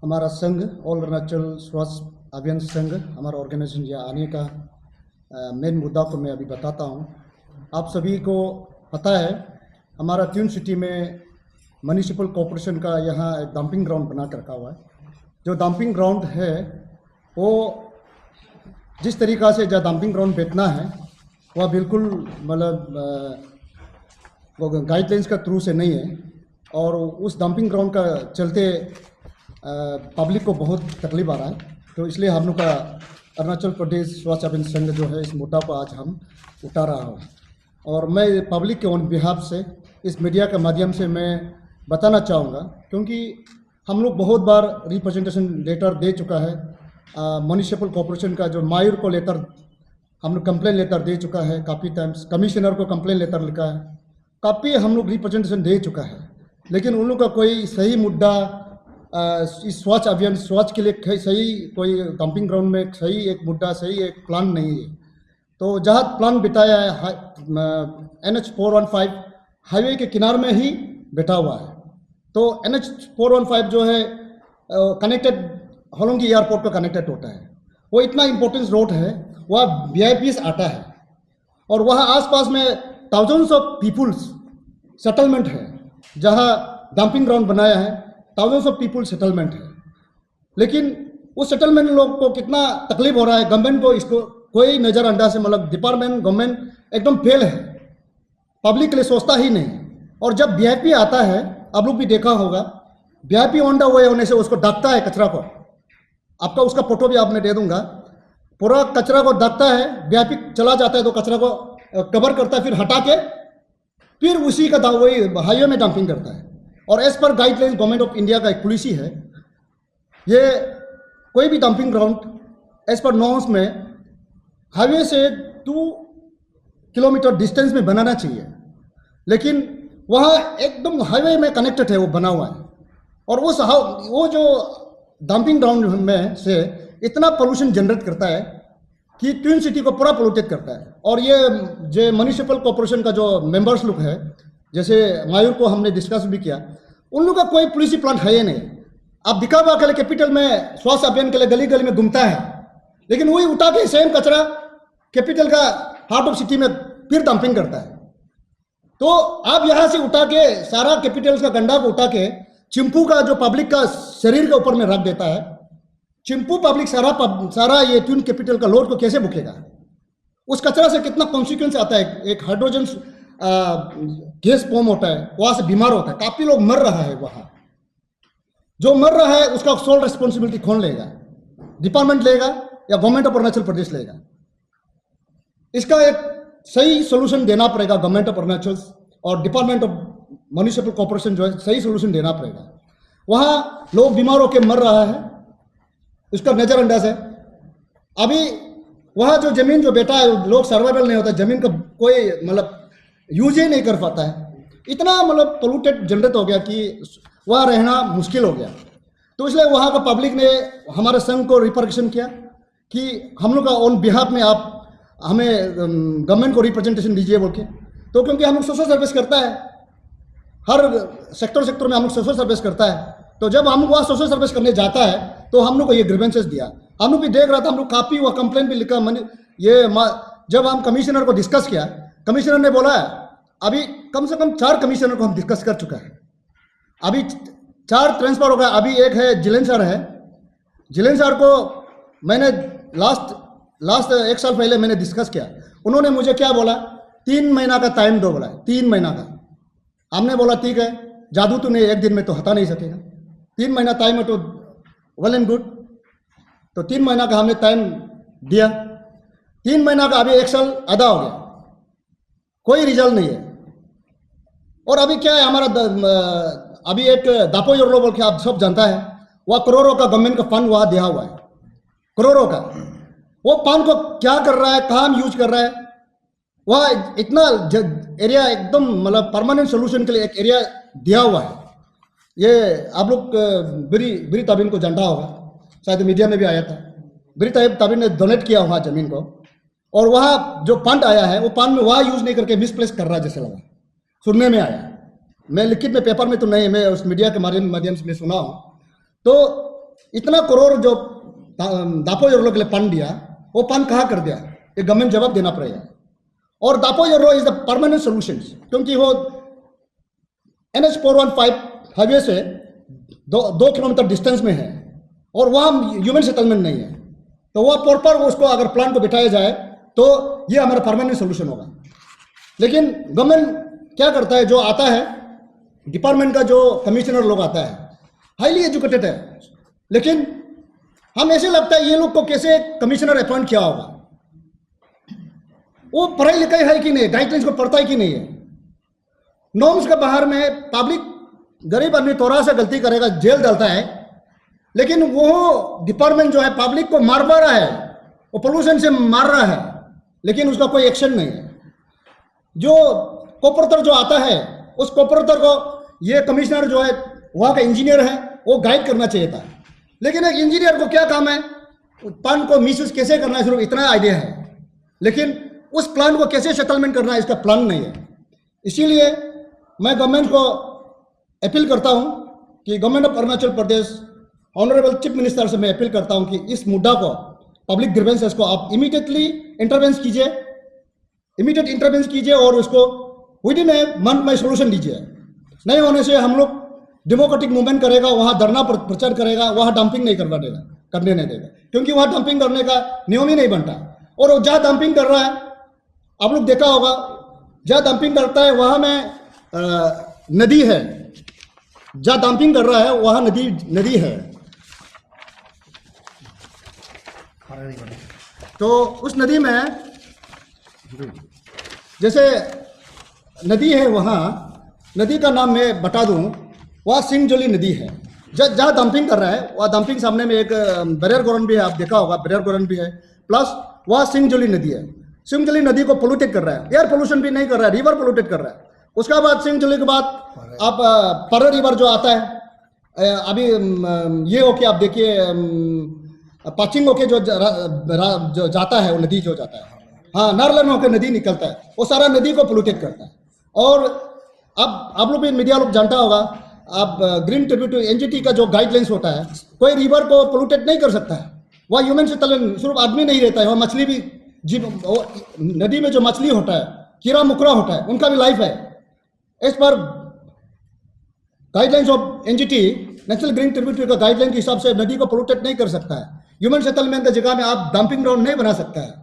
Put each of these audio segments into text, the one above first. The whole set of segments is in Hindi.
हमारा संघ ऑल अरुणाचल स्वच्छ अभियान संघ हमारा ऑर्गेनाइजेशन यहाँ आने का मेन मुद्दा को मैं अभी बताता हूँ। आप सभी को पता है हमारा ट्यून सिटी में म्यूनिसिपल कॉरपोरेशन का यहाँ एक डंपिंग ग्राउंड बना कर रखा हुआ है। जो डंपिंग ग्राउंड है वो जिस तरीक़ा से जो डंपिंग ग्राउंड बेचना है वह बिल्कुल मतलब वो गाइडलाइंस का थ्रू से नहीं है और उस डंपिंग ग्राउंड का चलते पब्लिक को बहुत तकलीफ आ रहा है। तो इसलिए हम लोग का अरुणाचल प्रदेश स्वच्छ अभियान संघ जो है इस मुद्दा को आज हम उठा रहा हूँ और मैं पब्लिक के ऑन बिहाफ से इस मीडिया के माध्यम से मैं बताना चाहूँगा, क्योंकि हम लोग बहुत बार रिप्रेजेंटेशन लेटर दे चुका है। म्यूनिसिपल कॉरपोरेशन का जो मायूर को लेटर हम लोग कंप्लेन लेटर दे चुका है, काफ़ी टाइम्स कमिश्नर को कंप्लेन लेटर लिखा है, काफ़ी हम लोग रिप्रेजेंटेशन दे चुका है, लेकिन उन लोग का कोई सही मुद्दा इस स्वच्छ अभियान स्वच्छ के लिए सही कोई डंपिंग ग्राउंड में सही एक मुद्दा सही एक प्लान नहीं है। तो जहाँ प्लान बिताया है NH 415 हाईवे के किनारे में ही बैठा हुआ है। तो NH 415 जो है कनेक्टेड होलोंगी एयरपोर्ट को कनेक्टेड होता है। वो इतना इम्पोर्टेंट रोड है, वह VIPs आता है और वहाँ आसपास में थाउजेंड्स ऑफ पीपुल्स सेटलमेंट है। जहाँ डंपिंग ग्राउंड बनाया है थाउजेंड्स ऑफ पीपुल सेटलमेंट है, लेकिन उस सेटलमेंट लोग को कितना तकलीफ हो रहा है। गवर्नमेंट को इसको कोई नज़रअंदाज से मतलब डिपार्टमेंट गवर्नमेंट एकदम फेल है, पब्लिक के लिए सोचता ही नहीं। और जब VIP आता है, आप लोग भी देखा होगा, VIP ऑन द वे होने से उसको ढकता है कचरा को। आपका उसका फोटो भी आपने दे दूंगा। पूरा कचरा को ढकता है, VIP चला जाता है तो कचरा को कवर करता है, फिर हटा के फिर उसी का वही हाईवे में डंपिंग करता है। और as per guidelines government of India का एक पॉलिसी है, ये कोई भी dumping ground as per norms में हाईवे से 2 किलोमीटर डिस्टेंस में बनाना चाहिए, लेकिन वहाँ एकदम हाईवे में कनेक्टेड है, वो बना हुआ है। और वो जो डंपिंग ग्राउंड में से इतना पोल्यूशन जनरेट करता है कि ट्विन सिटी को पूरा पोल्यूटेड करता है। और ये जो म्यूनिसिपल कॉरपोरेशन का जो मेंबर्स लोग है, जैसे मायूर को हमने डिस्कस भी किया, उन लोगों का कोई पॉलिसी प्लान है ही नहीं। आप दिखावा के लिए कैपिटल में स्वास्थ्य अभियान के लिए गली गली में घूमता है, लेकिन वही उठा के सेम कचरा कैपिटल का हार्ट ऑफ सिटी में फिर डंपिंग करता है। तो आप यहाँ से उठा के सारा कैपिटल का गंदा को उठा के चिंपू का जो पब्लिक का शरीर के ऊपर में रख देता है। चिंपू पब्लिक सारा ये ट्यून कैपिटल का लोड को कैसे भुकेगा? उस कचरा से कितना कॉन्सिक्वेंस आता है। एक हाइड्रोजन गैस फॉर्म होता है, वहां से बीमार होता है, काफी लोग मर रहा है। वहां जो मर रहा है उसका सोल रिस्पॉन्सिबिलिटी कौन लेगा? डिपार्टमेंट लेगा या गवर्नमेंट ऑफ अरुणाचल प्रदेश लेगा? इसका एक सही सोल्यूशन देना पड़ेगा गवर्नमेंट ऑफ अरुणाचल और डिपार्टमेंट ऑफ म्यूनिसिपल कॉरपोरेशन जो है सही सोल्यूशन देना पड़ेगा। वहां लोग बीमार होकर मर रहा है, उसका नजरअंदाज है। अभी वहां जो जमीन जो बेटा है, लोग सर्वाइवल नहीं होता, जमीन का कोई मतलब यूज ही नहीं कर पाता है। इतना मतलब पोल्यूटेड जनरेट हो गया कि वहाँ रहना मुश्किल हो गया। तो इसलिए वहाँ का पब्लिक ने हमारे संघ को रिप्रेजेंटेशन किया कि हम लोग का ऑन बिहाफ में आप हमें गवर्नमेंट को रिप्रेजेंटेशन दीजिए बोल के। तो क्योंकि हम लोग सोशल सर्विस करता है, हर सेक्टर में हम लोग सोशल सर्विस करता है। तो जब हम लोग वहाँ सोशल सर्विस करने जाता है तो हम लोग को ये ग्रीवेंसेस दिया। हम लोग भी देख रहा था, हम लोग काफ़ी वह कंप्लेंट भी लिखा। जब हम कमिश्नर को डिस्कस किया, कमिश्नर ने बोला अभी कम से कम 4 कमिश्नर को हम डिस्कस कर चुका है। अभी 4 ट्रांसफर हो गया। अभी एक है जिलेन सर है। जिलेन सर को मैंने लास्ट 1 साल पहले मैंने डिस्कस किया। उन्होंने मुझे क्या बोला, 3 महीना का टाइम दो बोला है, 3 महीना का। हमने बोला ठीक है, जादू तो नहीं, एक दिन में तो हटा नहीं सकेगा, 3 महीना टाइम है तो वेल एंड गुड। तो 3 महीना का हमने टाइम दिया। 3 महीना का अभी 1 साल आधा हो गया, कोई रिजल्ट नहीं है। और अभी क्या है हमारा अभी एक दापो योरलो बोल के आप सब जानता है, वह करोड़ों का गवर्नमेंट का फंड वहाँ दिया हुआ है, करोड़ों का। वो फंड को क्या कर रहा है, कहाँ यूज कर रहा है? वह इतना एरिया एकदम मतलब परमानेंट सोल्यूशन के लिए एक एरिया दिया हुआ है। ये आप लोग बिरी ताबिन को जानता होगा, शायद मीडिया में भी आया था। बिरी ताबिन ने डोनेट किया हुआ जमीन को, और वहाँ जो फंड आया है वो फंड में वहाँ यूज नहीं करके मिसप्लेस कर रहा है, जैसे लगा सुनने में आया। मैं लिखित में पेपर में तो नहीं, मैं उस मीडिया के माध्यम से मैं सुना हूँ। तो इतना करोड़ जो दापो योरो के लिए फंड दिया, वो फंड कहाँ कर दिया, ये गवर्नमेंट जवाब देना पड़ेगा। और दापो योरो इज द परमानेंट सोल्यूशन, क्योंकि वो NH 415 हाईवे से 2 किलोमीटर डिस्टेंस में है और वहाँ ह्यूमन सेटलमेंट नहीं है, तो वह प्रॉपर उसको अगर प्लान को बिठाया जाए तो ये हमारा परमानेंट सोल्यूशन होगा। लेकिन गवर्नमेंट क्या करता है, जो आता है डिपार्टमेंट का जो कमिश्नर लोग आता है, हाईली एजुकेटेड है, लेकिन हम ऐसे लगता है ये लोग को कैसे कमिश्नर अपॉइंट किया होगा, वो पढ़ाई लिखाई है कि नहीं, गाइडलाइंस को पढ़ता है कि नहीं है। नॉर्म्स के बाहर में पब्लिक गरीब आदमी थोड़ा सा गलती करेगा जेल डालता है, लेकिन वो डिपार्टमेंट जो है पब्लिक को मार रहा है, वो पोल्यूशन से मार रहा है, लेकिन उसका कोई एक्शन नहीं है। जो कॉर्पोरेटर जो आता है, उस कॉर्पोरेटर को ये कमिश्नर जो है वहाँ का इंजीनियर है, वो गाइड करना चाहिए था, लेकिन एक इंजीनियर को क्या काम है, प्लान को मिसयूज कैसे करना है सिर्फ इतना आइडिया है, लेकिन उस प्लान को कैसे सेटलमेंट करना है इसका प्लान नहीं है। इसीलिए मैं गवर्नमेंट को अपील करता हूं कि government of Arunachal Pradesh, honourable chief minister से मैं अपील करता हूं कि इस मुद्दा को, पब्लिक ग्रीवेंसेस को आप इमीडिएटली इंटरवेंस कीजिए और उसको विद इन ए मंथ में सोल्यूशन दीजिए। नहीं होने से हम लोग डेमोक्रेटिक मूवमेंट करेगा, वहाँ धरना प्रचार करेगा, वहाँ डंपिंग नहीं करने नहीं देगा, क्योंकि वहाँ डंपिंग करने का नियम ही नहीं बनता। और जहाँ डंपिंग कर रहा है, आप लोग देखा होगा, जहाँ डंपिंग करता है वहाँ में नदी है, जहाँ डंपिंग कर रहा है वहाँ नदी है, तो उस नदी में जैसे नदी है, वहाँ नदी का नाम मैं बता दूं, वह सिंगजोली नदी है। जहाँ डंपिंग कर रहा है वह डंपिंग सामने में एक बैरियर ग्राउंड भी है, आप देखा होगा, बैरियर ग्राउंड भी है, प्लस वह सिंगजोली नदी है। सिंगजोली नदी को पोल्यूटेड कर रहा है, एयर पोल्यूशन भी नहीं कर रहा है, रिवर पोल्यूटेड कर रहा है। उसका बाद सिंगजोली के बाद आप पर रिवर जो आता है, अभी ये होके आप देखिए पाचिंग होके जो जाता है, वो नदी जो जाता है, हाँ, नारलन होकर नदी निकलता है, वो सारा नदी को पोल्यूटेड करता है। और अब आप लोग भी मीडिया लोग जानता होगा, आप ग्रीन ट्रिब्यूट NGT का जो गाइडलाइंस होता है, कोई रिवर को पोल्यूटेड नहीं कर सकता है। वह ह्यूमन से तलन सिर्फ आदमी नहीं रहता है, वह मछली भी जीव, नदी में जो मछली होता है, कीड़ा मुकरा होता है, उनका भी लाइफ है। इस पर guidelines of NGT, national green tributary का गाइडलाइन के हिसाब से नदी को पोल्यूटेड नहीं कर सकता है। ह्यूमन सेटलमेंट की जगह में आप डंपिंग ग्राउंड नहीं बना सकता है।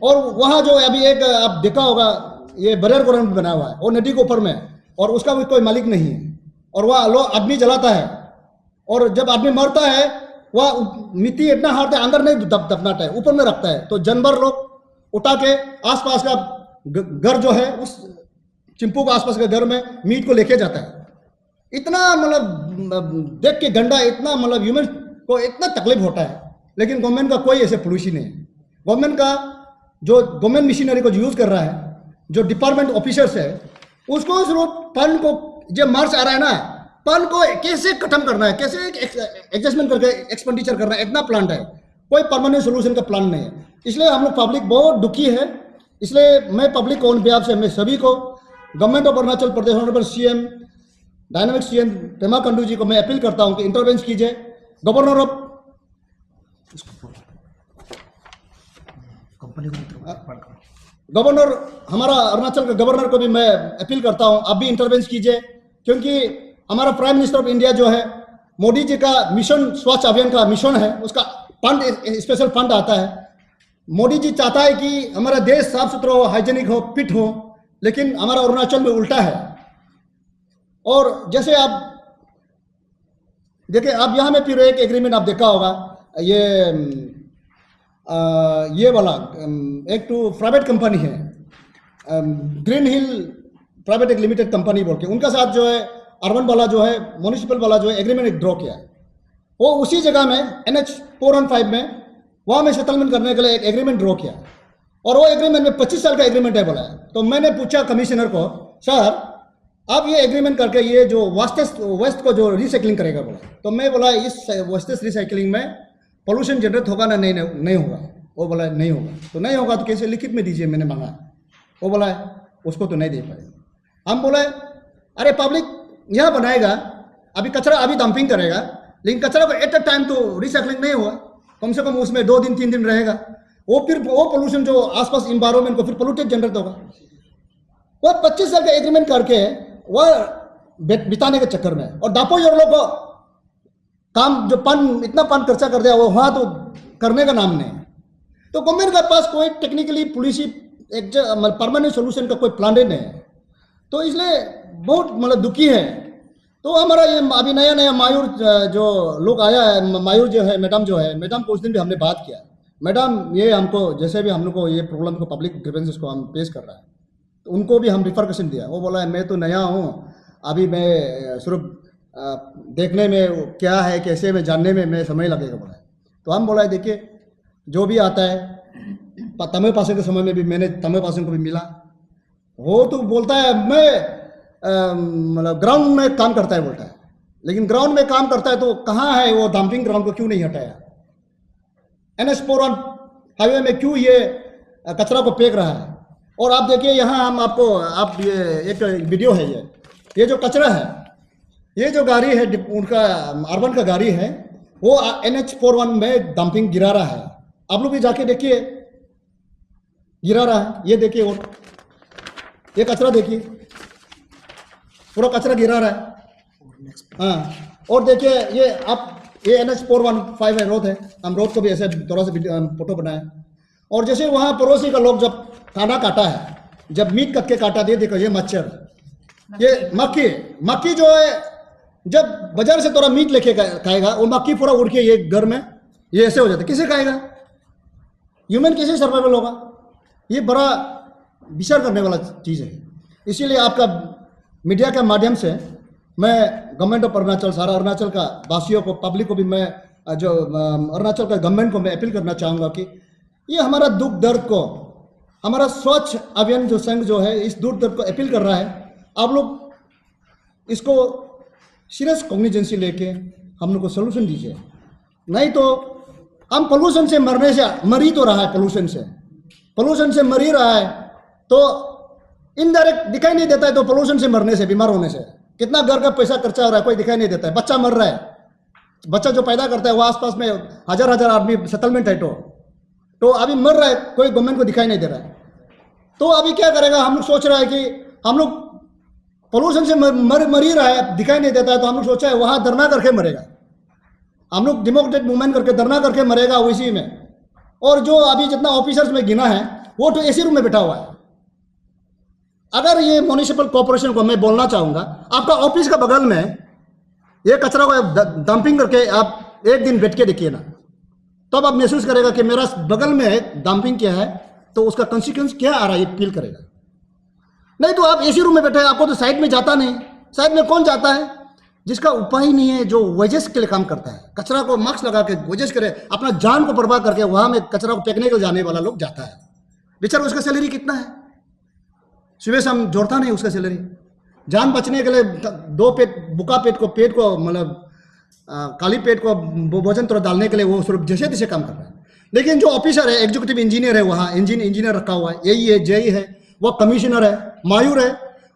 और वहाँ जो अभी एक आप देखा होगा, ये बैरियर ग्राउंड बना हुआ है, वो नदी के ऊपर में, और उसका भी कोई मालिक नहीं है, और वह लोग आदमी जलाता है, और जब आदमी मरता है वह मिट्टी इतना हारता है, अंदर नहीं दफनाता है, ऊपर में रखता है, तो जानवर लोग उठा के आसपास का घर जो है, उस चिंपू के आसपास के घर में मीट को लेके जाता है। इतना मतलब देख के गंदा, इतना मतलब ह्यूमन को इतना तकलीफ होता है, लेकिन गवर्नमेंट का कोई ऐसे पॉलिसी नहीं है। गवर्नमेंट का जो गवर्नमेंट मशीनरी को यूज कर रहा है, जो डिपार्टमेंट ऑफिसर्स है, उसको सिर्फ फंड को जो मार्च आ रहा है ना, फंड को कैसे खत्म करना है, कैसे एडजस्टमेंट करके एक्सपेंडिचर करना है, इतना प्लान है, कोई परमानेंट सोल्यूशन का प्लान नहीं है। इसलिए हम लोग पब्लिक बहुत दुखी है। इसलिए मैं पब्लिक ऑन बिहाफ से मैं सभी को, government of Arunachal Pradesh, honourable CM, dynamic CM Pema Khandu ji को मैं अपील करता हूं कि इंटरवेंस कीजिए। गवर्नर हमारा अरुणाचल के गवर्नर को भी मैं अपील करता हूं, आप भी इंटरवेंस कीजिए, क्योंकि हमारा प्राइम मिनिस्टर ऑफ इंडिया जो है, मोदी जी का मिशन स्वच्छ अभियान का मिशन है, उसका फंड, स्पेशल फंड आता है। मोदी जी चाहता है कि हमारा देश साफ सुथरा हो, हाइजेनिक हो, फिट हो, लेकिन हमारा अरुणाचल में उल्टा है। और जैसे आप देखिए, आप यहाँ में फिर एक एग्रीमेंट आप देखा होगा, ये वाला एक तो प्राइवेट कंपनी है, ग्रीन हिल प्राइवेट एक लिमिटेड कंपनी बोल के, उनका साथ जो है अर्बन वाला जो है, म्यूनिसिपल वाला जो है एग्रीमेंट ड्रॉ किया है। वो उसी जगह में NH 415 में वहाँ में सेटलमेंट करने के लिए एक एग्रीमेंट ड्रॉ किया, और वो एग्रीमेंट में 25 साल का एग्रीमेंट है बोला है। तो मैंने पूछा कमिश्नर को, सर आप ये एग्रीमेंट करके ये जो वेस्ट को जो रिसाइकलिंग करेगा बोला, तो मैं बोला इस वेस्टेज रिसाइकलिंग में पोल्यूशन जनरेट होगा ना, नहीं होगा। वो बोला नहीं होगा, तो नहीं होगा तो कैसे, लिखित में दीजिए, मैंने मांगा। वो बोला उसको तो नहीं दे पाएगा। हम बोले अरे पब्लिक यहाँ बनाएगा, अभी कचरा अभी डंपिंग करेगा, लेकिन कचरा को एट अ टाइम तो रिसाइकलिंग नहीं हुआ, कम से कम उसमें 2 दिन 3 दिन रहेगा, वो फिर वो पोल्यूशन जो आसपास इन्वायरमेंट को फिर पोल्यूटेड जनरेट होगा। वो 25 साल का एग्रीमेंट करके वह बिताने के चक्कर में, और दापो योर लोग को काम जो इतना खर्चा कर दिया वो वहाँ तो करने का नाम नहीं। तो गवर्नमेंट के पास कोई टेक्निकली पॉलिसी एक परमानेंट सोल्यूशन का कोई प्लान नहीं है, तो इसलिए बहुत मतलब दुखी है। तो हमारा ये अभी नया नया मायूर जो लोग आया है, मायूर जो है मैडम को उस दिन भी हमने बात किया, मैडम ये हमको जैसे भी हम लोग को ये प्रॉब्लम को पब्लिक ग्रीवेंसेस को हम पेश कर रहा है, तो उनको भी हम रिफरकेशन दिया। वो बोला है मैं तो नया हूँ, अभी मैं सिर्फ देखने में क्या है कैसे में जानने में मैं समय लगेगा बोला है। तो हम बोला है देखिए जो भी आता है, तमिल पासन के समय में भी मैंने तमिल पासन को भी मिला, वो तो बोलता है मैं मतलब ग्राउंड में काम करता है बोलता है, लेकिन ग्राउंड में काम करता है तो कहाँ है वो डंपिंग ग्राउंड को क्यों नहीं हटाया, NH 4 हाईवे में क्यों ये कचरा को फेंक रहा है। और आप देखिए यहाँ हम आपको आप ये एक वीडियो है, ये जो कचरा है, ये जो गाड़ी है उनका अर्बन का गाड़ी है, वो NH 41 में डंपिंग गिरा रहा है। आप लोग भी जाके देखिए, गिरा रहा है, ये देखिए, और ये कचरा देखिए, पूरा कचरा गिरा रहा है। हाँ, और देखिए ये आप ये NH 415 है, रोड है, हम रोड को भी ऐसे थोड़ा सा फोटो बनाए। और जैसे वहाँ पड़ोसी का लोग जब खाना काटा है, जब मीट कट के काटा दे, देखो ये मच्छर, ये मक्खी जो है जब बाजार से थोड़ा मीट लेके खाएगा, वो मक्खी पूरा उड़ के ये घर में ये ऐसे हो जाता है, किसे खाएगा, ह्यूमन कैसे सर्वाइवल होगा। ये बड़ा विचार करने वाला चीज़ है। इसीलिए आपका मीडिया के माध्यम से मैं गवर्नमेंट ऑफ अरुणाचल, सारा अरुणाचल का वासियों को, पब्लिक को भी मैं जो अरुणाचल का गवर्नमेंट को मैं अपील करना चाहूँगा कि ये हमारा दुख दर्द को, हमारा स्वच्छ अभियान जो संघ जो है इस दुख दर्द को अपील कर रहा है, आप लोग इसको सीरियस कॉग्निजेंसी लेके हम लोग को सोल्यूशन दीजिए। नहीं तो हम पोल्यूशन से मरने से मर ही तो रहा है, पोल्यूशन से मर ही रहा है, तो इनडायरेक्ट दिखाई नहीं देता है, तो पोल्यूशन से मरने से, बीमार होने से कितना घर का पैसा खर्चा हो रहा है, कोई दिखाई नहीं देता है। बच्चा मर रहा है, बच्चा जो पैदा करता है वो आसपास में हजार आदमी सेटलमेंट है, तो अभी मर रहा है, कोई गवर्नमेंट को दिखाई नहीं दे रहा है। तो अभी क्या करेगा, हम लोग सोच रहा है कि हम लोग पोल्यूशन से मर ही रहा है, दिखाई नहीं देता है, तो हम लोग सोचा है वहाँ धरना करके मरेगा, हम लोग डेमोक्रेटिक मूवमेंट करके धरना करके मरेगा उसी में। और जो अभी जितना ऑफिसर्स में गिना है वो तो एसी रूम में बैठा हुआ है। अगर ये म्युनिसिपल कॉर्पोरेशन को मैं बोलना चाहूँगा, आपका ऑफिस का बगल में ये कचरा को डंपिंग करके आप एक दिन बैठ के देखिए ना, तब आप महसूस करेगा कि मेरा बगल में डंपिंग क्या है, तो उसका कंसिक्वेंस क्या आ रहा है, ये फील करेगा। नहीं तो आप एसी रूम में बैठे, आपको तो साइड में जाता नहीं। साइड में कौन जाता है, जिसका उपाय ही नहीं है, जो वेजेस के लिए काम करता है, कचरा को मास्क लगा के वेजेस करे, अपना जान को बर्बाद करके वहां में कचरा को फेंकने के जाने वाला लोग जाता है। बेचारा उसका सैलरी कितना है, सुबह शाम जोड़ता नहीं उसका सैलरी। जान बचने के लिए दो बुका पेट को मतलब खाली पेट को भोजन थोड़ा डालने के लिए वो सिर्फ जैसे तैसे काम कर रहा है। लेकिन जो ऑफिसर है, एग्जीक्यूटिव इंजीनियर है, वहाँ इंजीनियर रखा हुआ है, यही है, जेई है, वो कमिश्नर है, मायूर है,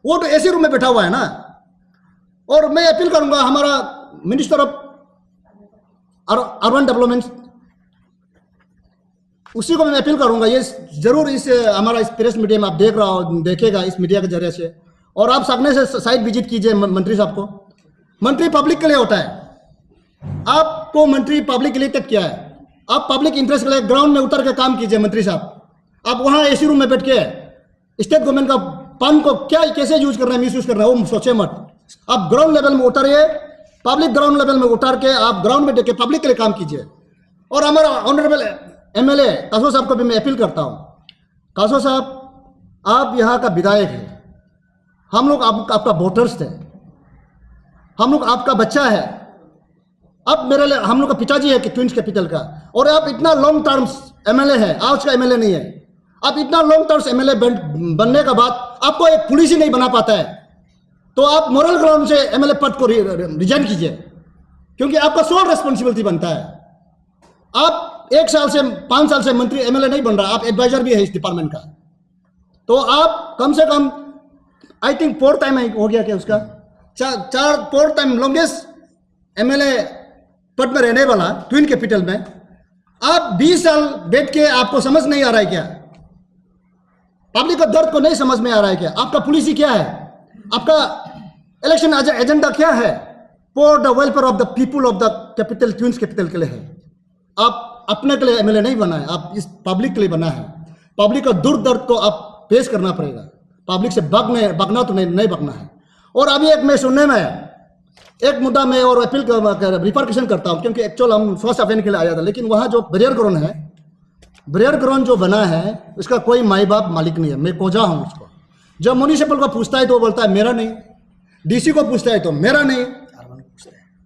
वो तो ऐसे रूम में बैठा हुआ है ना। और मैं अपील करूंगा हमारा मिनिस्टर ऑफ अर्बन डेवलपमेंट, उसी को मैं अपील करूंगा, ये जरूर इस हमारा इस प्रेस मीडिया में आप देखेगा इस मीडिया के जरिए से, और आप सामने से साइट विजिट कीजिए मंत्री साहब को। मंत्री पब्लिक के लिए होता है, आपको मंत्री पब्लिक के लिए तक किया है, आप पब्लिक इंटरेस्ट के लिए ग्राउंड में उतर के काम कीजिए मंत्री साहब। आप वहां एसी रूम में बैठ के स्टेट गवर्नमेंट का फंड को क्या कैसे यूज कर रहे हैं, मिस यूज कर रहे हैं, वो सोचे मत। आप ग्राउंड लेवल में उतरिए, पब्लिक ग्राउंड लेवल में उतर के आप ग्राउंड में देख पब्लिक के लिए काम कीजिए। और हमारा ऑनरेबल MLA कासो साहब को भी मैं अपील करता हूं, कासो साहब आप यहाँ का विधायक है, हम लोग आपका वोटर्स थे, हम लोग आपका बच्चा है। अब मेरे लिए हम लोग का पिताजी है कि ट्विंस कैपिटल का, और आप इतना लॉन्ग टर्म्स MLA है, आज का MLA नहीं है। आप इतना लॉन्ग टर्म्स MLA बनने का बाद आपको एक पुलिस ही नहीं बना पाता है, तो आप मोरल ग्राउंड से MLA पद को रिजाइन कीजिए, क्योंकि आपका सोल रेस्पॉन्सिबिलिटी बनता है। आप 1 साल से 5 साल से मंत्री MLA नहीं बन रहा, आप एडवाइजर भी है इस डिपार्टमेंट का, तो आप कम से कम आई थिंक 4th टाइम हो गया क्या उसका, 4th time longest MLA spot में रहने वाला, ट्विन कैपिटल में, आप 20 साल बैठ के आपको समझ नहीं आ रहा है क्या? पब्लिक का दर्द को नहीं समझ में आ रहा है क्या? आपका पॉलिसी क्या है? आपका इलेक्शन एजेंडा क्या है? For the welfare of the people of the capital, twins capital के लिए है। आप अपने के लिए एमएलए नहीं बना है, आप इस पब्लिक के लिए बना है। पब्लिक का दुर्द दर्द को आप पेश करना पड़ेगा। पब्लिक से भागना तो नहीं भागना है। और अभी एक मैं सुनने में एक मुद्दा में और अपील रिफरकेशन करता हूँ, क्योंकि एक्चुअल हम स्वास्थ्य अभियान के लिए आया था, लेकिन वहाँ जो बैरियर ग्राउंड है, बैरियर ग्राउंड जो बना है उसका कोई माई बाप मालिक नहीं है। मैं कोजा हूँ उसको। जब म्यूनिसिपल को पूछता है तो वो बोलता है मेरा नहीं, डीसी को पूछता है तो मेरा नहीं,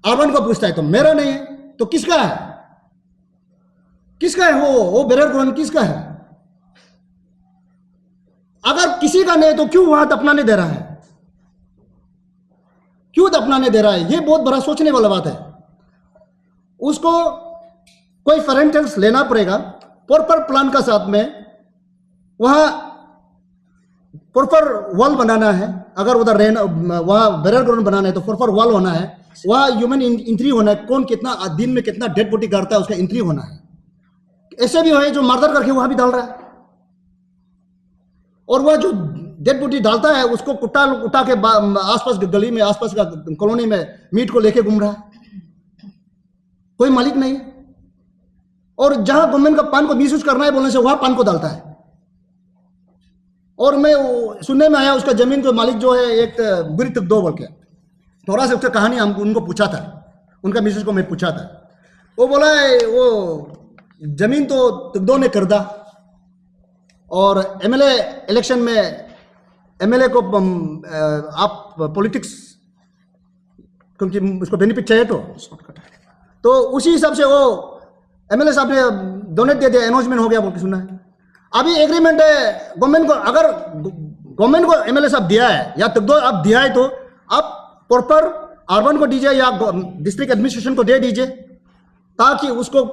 अर्बन को पूछता है तो मेरा नहीं है। तो किसका है? किसका है वो बैरियर ग्राउंड किसका है? अगर किसी का नहीं तो क्यों वहां दफनाने दे रहा है? क्यों दफनाने दे रहा है? ये बहुत बड़ा सोचने वाला बात है। उसको कोई फरेंटेंस लेना पड़ेगा प्रॉपर प्लान का साथ में। वहां प्रॉपर वॉल बनाना है। अगर उधर रहना, वहां बैरियर ग्राउंड बनाना है तो प्रॉपर वॉल होना है। वहां ह्यूमन एंट्री होना है। कौन कितना दिन में कितना डेड बॉडी गाड़ता है उसका एंट्री होना है। ऐसे भी है जो मर्डर करके वहां भी डाल रहा है, और वह जो डेड बॉडी डालता है उसको उठा के आसपास गली में, आसपास का कॉलोनी में मीट को लेके घूम रहा है। कोई मालिक नहीं। और जहां गवर्नमेंट का पान को मिसयूज करना है बोलने से वहां पान को डालता है। और मैं सुनने में आया उसका जमीन जो मालिक जो है एक बुरी तक दो बोल के, थोड़ा सा उसका कहानी हम उनको पूछा था, उनका मिसेज को मैं पूछा था। वो बोला है वो जमीन तो तकदो ने कर दा, और एमएलए इलेक्शन में एमएलए को आप पॉलिटिक्स, क्योंकि उसको बेनिफिट चाहिए तो उसी हिसाब से वो एमएलए साहब ने डोनेट दे दिया, अनाउंसमेंट हो गया बोल के सुना है। अभी एग्रीमेंट है गवर्नमेंट को, अगर गवर्नमेंट को एमएलए साहब दिया है या तकदो आप दिया है तो आप प्रॉपर अर्बन को दीजिए या डिस्ट्रिक्ट एडमिनिस्ट्रेशन को दे दीजिए, ताकि उसको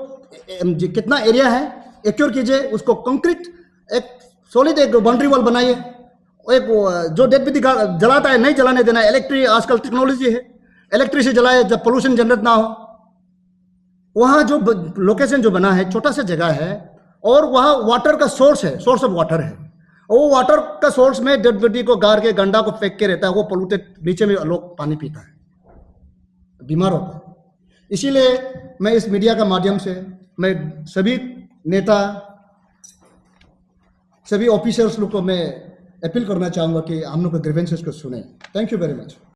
कितना एरिया है एक्योर कीजिए, उसको कंक्रीट एक सॉलिड एक बाउंड्री वॉल बनाइए। एक जो डेड बॉडी जलाता है नहीं जलाने देना है। इलेक्ट्रिक आजकल टेक्नोलॉजी है, इलेक्ट्रिक से जलाए जब पोल्यूशन जनरेट ना हो। वहाँ जो लोकेशन जो बना है छोटा सा जगह है, और वहाँ वाटर का सोर्स है, सोर्स ऑफ वाटर है। वो वाटर का सोर्स में डेड बॉडी को गाड़ के गंडा को फेंक के रहता है, वो पोल्यूटेड, नीचे में लोग पानी पीता है, बीमार होता है। इसीलिए मैं इस मीडिया का माध्यम से मैं सभी नेता, सभी ऑफिसर्स लोग को मैं अपील करना चाहूँगा कि हम लोग के ग्रीवेंसेस को सुने। Thank you very much.